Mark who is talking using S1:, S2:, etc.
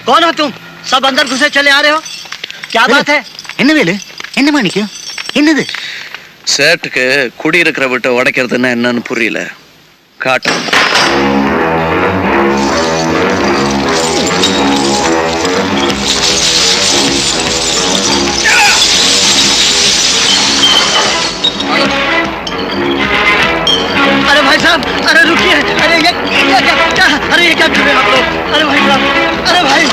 S1: कौन हो तुम? सब अंदर घुसे चले आ रहे हो, क्या बात है?
S2: என்ன வேலு, என்ன மாணிக்கம், என்னது?
S3: சேட்டுக்கு குடியிருக்கிற விட்டு உடைக்கிறதுன்னா என்னன்னு புரியல. காட்டு.
S1: अरे भाई साहब, अरे रुकिए, अरे ये क्या, अरे ये क्या कर रहे हैं आप लोग? अरे भाई साहब, अरे भाई